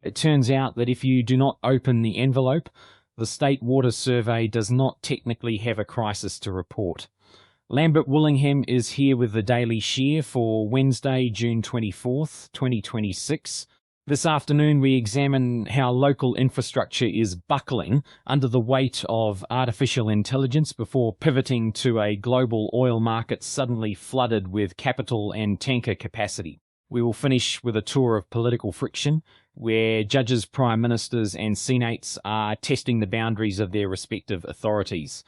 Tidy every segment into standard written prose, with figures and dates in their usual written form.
It turns out that if you do not open the envelope, the State Water Survey does not technically have a crisis to report. Lambert Willingham is here with the Daily Share for Wednesday, June 24th, 2026. This afternoon we examine how local infrastructure is buckling under the weight of artificial intelligence before pivoting to a global oil market suddenly flooded with capital and tanker capacity. We will finish with a tour of political friction, where judges, prime ministers and senates are testing the boundaries of their respective authorities.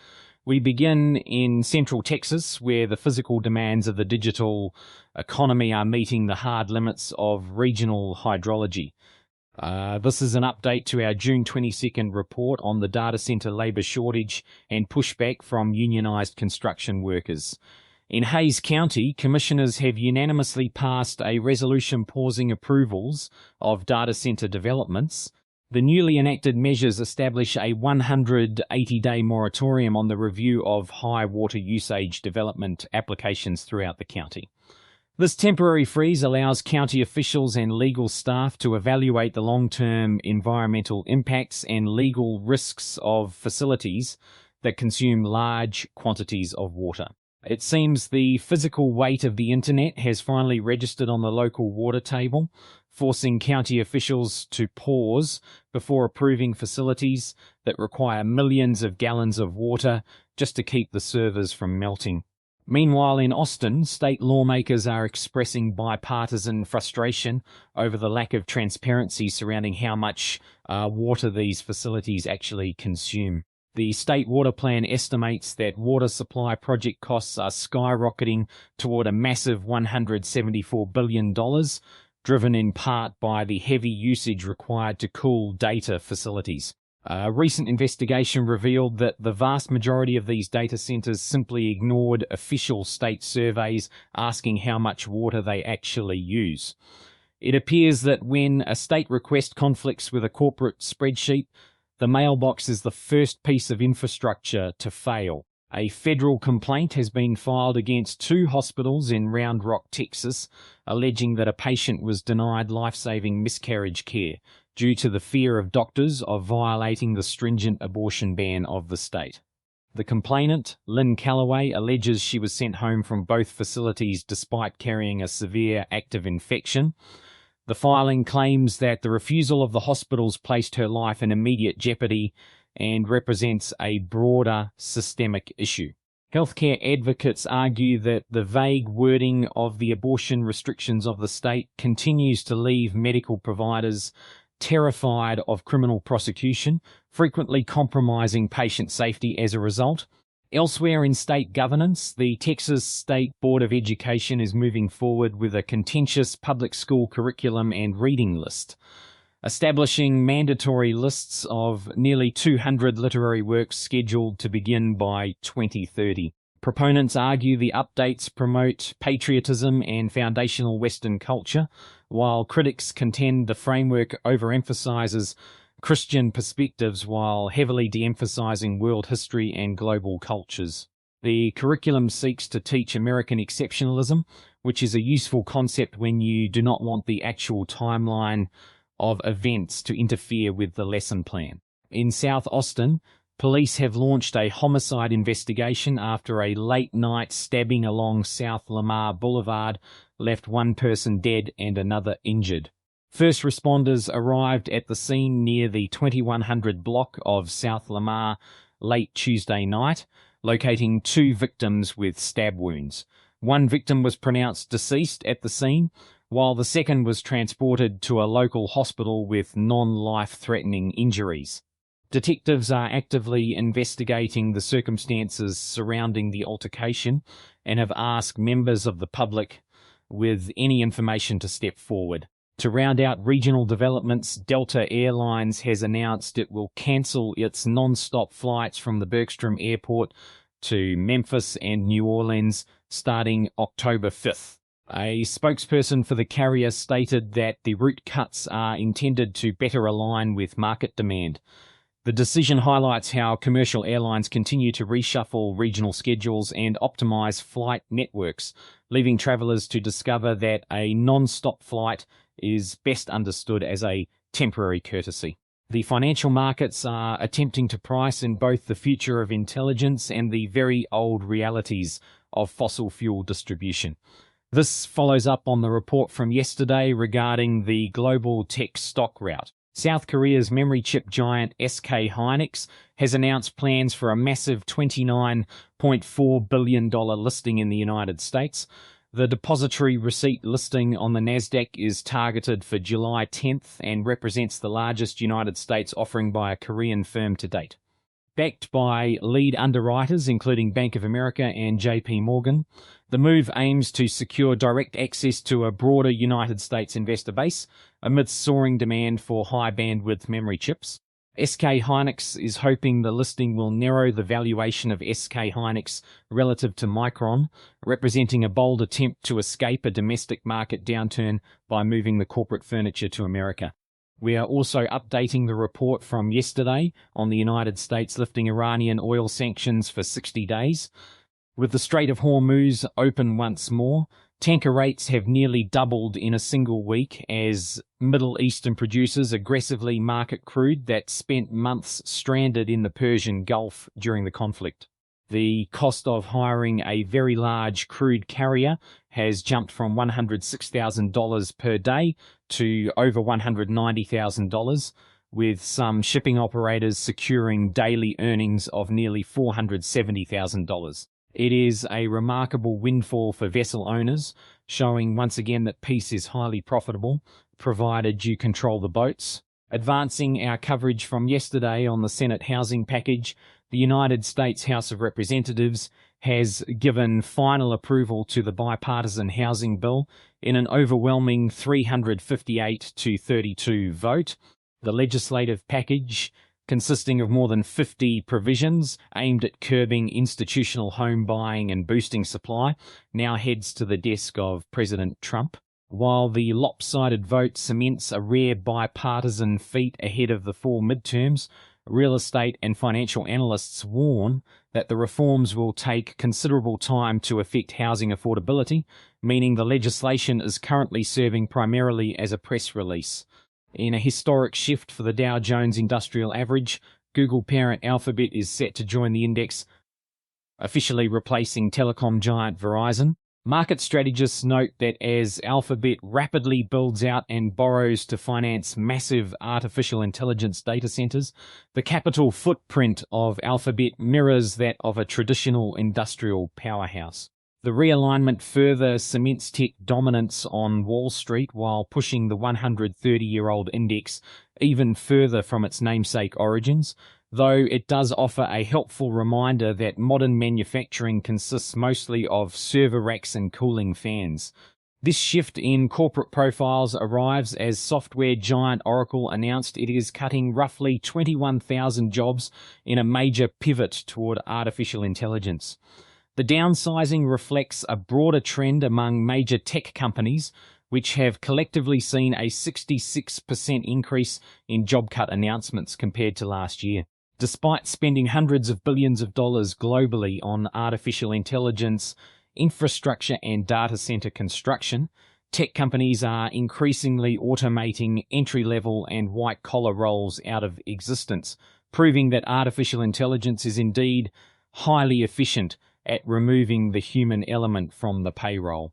We begin in central Texas, where the physical demands of the digital economy are meeting the hard limits of regional hydrology. This is an update to our June 22nd report on the data center labour shortage and pushback from unionised construction workers. In Hayes County, commissioners have unanimously passed a resolution pausing approvals of data centre developments. The newly enacted measures establish a 180-day moratorium on the review of high water usage development applications throughout the county. This temporary freeze allows county officials and legal staff to evaluate the long-term environmental impacts and legal risks of facilities that consume large quantities of water. It seems the physical weight of the internet has finally registered on the local water table, forcing county officials to pause before approving facilities that require millions of gallons of water just to keep the servers from melting. Meanwhile, in Austin, state lawmakers are expressing bipartisan frustration over the lack of transparency surrounding how much water these facilities actually consume. The state water plan estimates that water supply project costs are skyrocketing toward a massive $174 billion, driven in part by the heavy usage required to cool data facilities. A recent investigation revealed that the vast majority of these data centers simply ignored official state surveys asking how much water they actually use. It appears that when a state request conflicts with a corporate spreadsheet, the mailbox is the first piece of infrastructure to fail. A federal complaint has been filed against 2 hospitals in Round Rock, Texas, alleging that a patient was denied life-saving miscarriage care due to the fear of doctors of violating the stringent abortion ban of the state. The complainant, Lynn Calloway, alleges she was sent home from both facilities despite carrying a severe active infection. The filing claims that the refusal of the hospitals placed her life in immediate jeopardy and represents a broader systemic issue. Healthcare advocates argue that the vague wording of the abortion restrictions of the state continues to leave medical providers terrified of criminal prosecution, frequently compromising patient safety as a result. Elsewhere in state governance, the Texas State Board of Education is moving forward with a contentious public school curriculum and reading list, establishing mandatory lists of nearly 200 literary works scheduled to begin by 2030. Proponents argue the updates promote patriotism and foundational Western culture, while critics contend the framework overemphasizes Christian perspectives while heavily de-emphasizing world history and global cultures. The curriculum seeks to teach American exceptionalism, which is a useful concept when you do not want the actual timeline of events to interfere with the lesson plan. In South Austin, police have launched a homicide investigation after a late-night stabbing along South Lamar Boulevard left one person dead and another injured. First responders arrived at the scene near the 2100 block of South Lamar late Tuesday night, locating 2 victims with stab wounds. One victim was pronounced deceased at the scene, while the second was transported to a local hospital with non-life-threatening injuries. Detectives are actively investigating the circumstances surrounding the altercation and have asked members of the public with any information to step forward. To round out regional developments, Delta Airlines has announced it will cancel its non-stop flights from the Bergstrom Airport to Memphis and New Orleans starting October 5th. A spokesperson for the carrier stated that the route cuts are intended to better align with market demand. The decision highlights how commercial airlines continue to reshuffle regional schedules and optimize flight networks, leaving travelers to discover that a non-stop flight is best understood as a temporary courtesy. The financial markets are attempting to price in both the future of intelligence and the very old realities of fossil fuel distribution. This follows up on the report from yesterday regarding the global tech stock rout. South Korea's memory chip giant SK Hynix has announced plans for a massive $29.4 billion listing in the United States. The depository receipt listing on the Nasdaq is targeted for July 10th and represents the largest United States offering by a Korean firm to date. Backed by lead underwriters including Bank of America and JP Morgan, the move aims to secure direct access to a broader United States investor base amidst soaring demand for high-bandwidth memory chips. SK Hynix is hoping the listing will narrow the valuation of SK Hynix relative to Micron, representing a bold attempt to escape a domestic market downturn by moving the corporate furniture to America. We are also updating the report from yesterday on the United States lifting Iranian oil sanctions for 60 days. With the Strait of Hormuz open once more, tanker rates have nearly doubled in a single week as Middle Eastern producers aggressively market crude that spent months stranded in the Persian Gulf during the conflict. The cost of hiring a very large crude carrier has jumped from $106,000 per day to over $190,000, with some shipping operators securing daily earnings of nearly $470,000. It is a remarkable windfall for vessel owners, showing once again that peace is highly profitable, provided you control the boats. Advancing our coverage from yesterday on the Senate housing package, the United States House of Representatives has given final approval to the bipartisan housing bill in an overwhelming 358 to 32 vote. The legislative package, consisting of more than 50 provisions aimed at curbing institutional home buying and boosting supply, now heads to the desk of President Trump. While the lopsided vote cements a rare bipartisan feat ahead of the fall midterms, real estate and financial analysts warn that the reforms will take considerable time to affect housing affordability, meaning the legislation is currently serving primarily as a press release. In a historic shift for the Dow Jones Industrial Average, Google parent Alphabet is set to join the index, officially replacing telecom giant Verizon. Market strategists note that as Alphabet rapidly builds out and borrows to finance massive artificial intelligence data centers, the capital footprint of Alphabet mirrors that of a traditional industrial powerhouse. The realignment further cements tech dominance on Wall Street while pushing the 130-year-old index even further from its namesake origins, though it does offer a helpful reminder that modern manufacturing consists mostly of server racks and cooling fans. This shift in corporate profiles arrives as software giant Oracle announced it is cutting roughly 21,000 jobs in a major pivot toward artificial intelligence. The downsizing reflects a broader trend among major tech companies, which have collectively seen a 66% increase in job cut announcements compared to last year. Despite spending hundreds of billions of dollars globally on artificial intelligence, infrastructure and data center construction, tech companies are increasingly automating entry-level and white-collar roles out of existence, proving that artificial intelligence is indeed highly efficient at removing the human element from the payroll.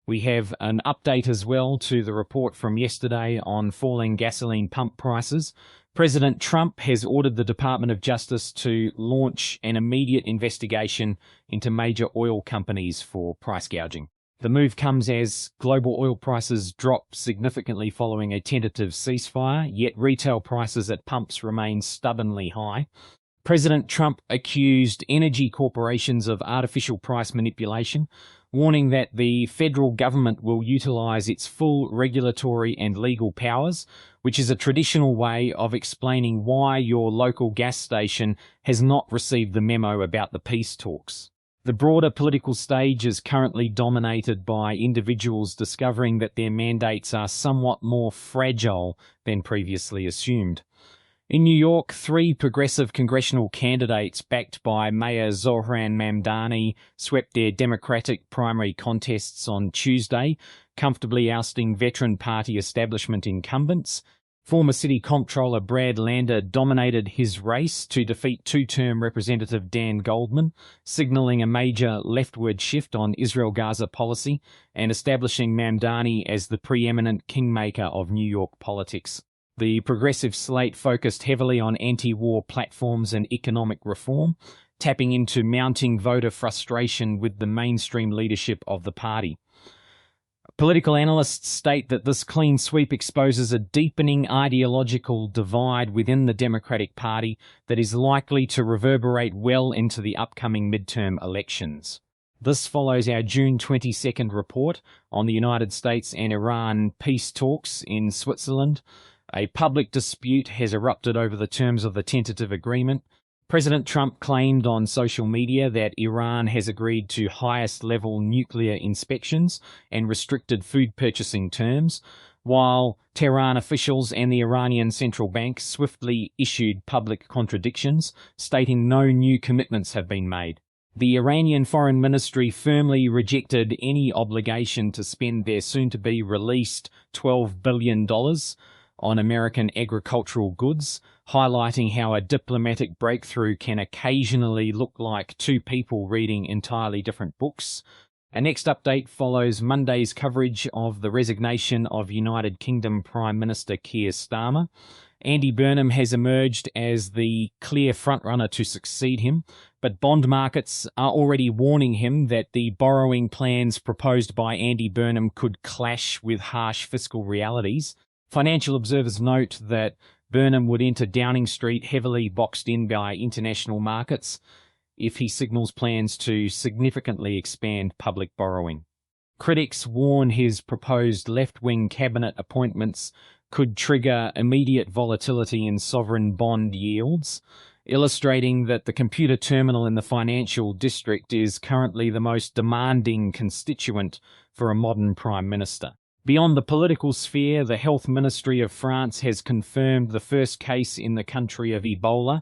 We have an update as well to the report from yesterday on falling gasoline pump prices. President Trump has ordered the Department of Justice to launch an immediate investigation into major oil companies for price gouging. The move comes as global oil prices drop significantly following a tentative ceasefire, yet retail prices at pumps remain stubbornly high. President Trump accused energy corporations of artificial price manipulation, warning that the federal government will utilize its full regulatory and legal powers, which is a traditional way of explaining why your local gas station has not received the memo about the peace talks. The broader political stage is currently dominated by individuals discovering that their mandates are somewhat more fragile than previously assumed. In New York, 3 progressive congressional candidates backed by Mayor Zohran Mamdani swept their Democratic primary contests on Tuesday, comfortably ousting veteran party establishment incumbents. Former City Comptroller Brad Lander dominated his race to defeat two-term Representative Dan Goldman, signalling a major leftward shift on Israel-Gaza policy and establishing Mamdani as the preeminent kingmaker of New York politics. The progressive slate focused heavily on anti-war platforms and economic reform, tapping into mounting voter frustration with the mainstream leadership of the party. Political analysts state that this clean sweep exposes a deepening ideological divide within the Democratic Party that is likely to reverberate well into the upcoming midterm elections. This follows our June 22nd report on the United States and Iran peace talks in Switzerland. A public dispute has erupted over the terms of the tentative agreement. President Trump claimed on social media that Iran has agreed to highest-level nuclear inspections and restricted food purchasing terms, while Tehran officials and the Iranian central bank swiftly issued public contradictions, stating no new commitments have been made. The Iranian Foreign Ministry firmly rejected any obligation to spend their soon-to-be-released $12 billion on American agricultural goods, highlighting how a diplomatic breakthrough can occasionally look like two people reading entirely different books. Our next update follows Monday's coverage of the resignation of United Kingdom Prime Minister Keir Starmer. Andy Burnham has emerged as the clear frontrunner to succeed him, but bond markets are already warning him that the borrowing plans proposed by Andy Burnham could clash with harsh fiscal realities. Financial observers note that Burnham would enter Downing Street heavily boxed in by international markets if he signals plans to significantly expand public borrowing. Critics warn his proposed left-wing cabinet appointments could trigger immediate volatility in sovereign bond yields, illustrating that the computer terminal in the financial district is currently the most demanding constituent for a modern prime minister. Beyond the political sphere, the Health Ministry of France has confirmed the first case in the country of Ebola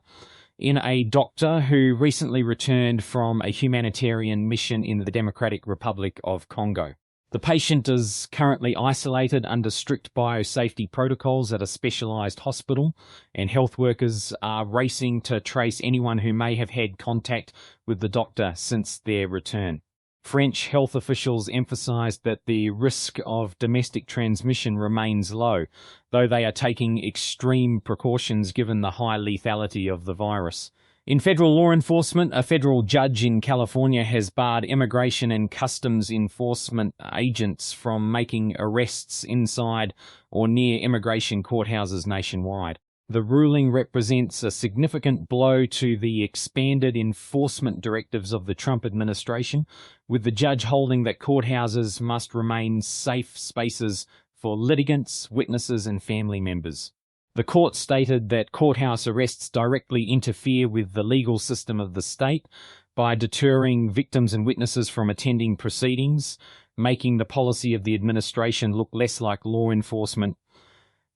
in a doctor who recently returned from a humanitarian mission in the Democratic Republic of Congo. The patient is currently isolated under strict biosafety protocols at a specialized hospital, and health workers are racing to trace anyone who may have had contact with the doctor since their return. French health officials emphasized that the risk of domestic transmission remains low, though they are taking extreme precautions given the high lethality of the virus. In federal law enforcement, a federal judge in California has barred immigration and customs enforcement agents from making arrests inside or near immigration courthouses nationwide. The ruling represents a significant blow to the expanded enforcement directives of the Trump administration, with the judge holding that courthouses must remain safe spaces for litigants, witnesses, and family members. The court stated that courthouse arrests directly interfere with the legal system of the state by deterring victims and witnesses from attending proceedings, making the policy of the administration look less like law enforcement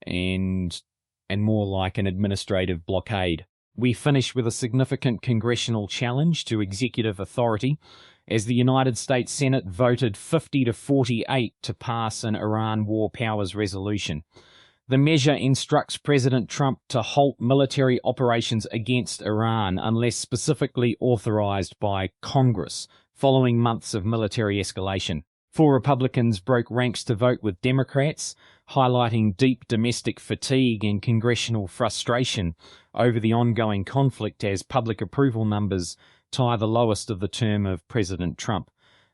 and more like an administrative blockade. We finish with a significant congressional challenge to executive authority as the United States Senate voted 50 to 48 to pass an Iran war powers resolution. The measure instructs President Trump to halt military operations against Iran unless specifically authorized by Congress, following months of military escalation. 4 Republicans broke ranks to vote with Democrats, highlighting deep domestic fatigue and congressional frustration over the ongoing conflict as public approval numbers tie the lowest of the term of President Trump.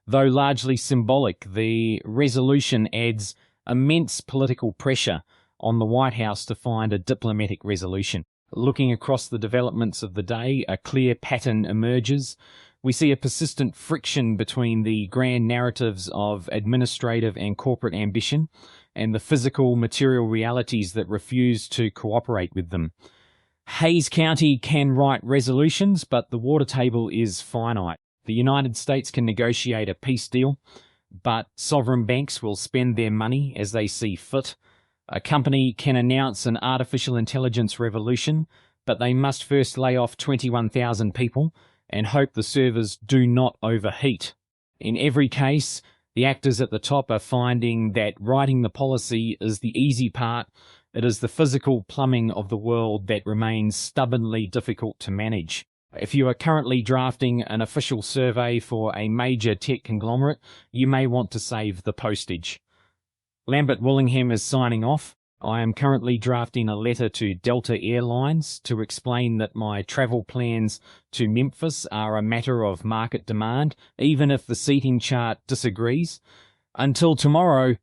Though largely symbolic, the resolution adds immense political pressure on the White House to find a diplomatic resolution. Looking across the developments of the day, a clear pattern emerges. We see a persistent friction between the grand narratives of administrative and corporate ambition and the physical, material realities that refuse to cooperate with them. Hayes County can write resolutions, but the water table is finite. The United States can negotiate a peace deal, but sovereign banks will spend their money as they see fit. A company can announce an artificial intelligence revolution, but they must first lay off 21,000 people and hope the servers do not overheat. In every case, The actors at the top are finding that writing the policy is the easy part. It is the physical plumbing of the world that remains stubbornly difficult to manage. If you are currently drafting an official survey for a major tech conglomerate, you may want to save the postage. Lambert Willingham is signing off. I am currently drafting a letter to Delta Airlines to explain that my travel plans to Memphis are a matter of market demand, even if the seating chart disagrees. Until tomorrow,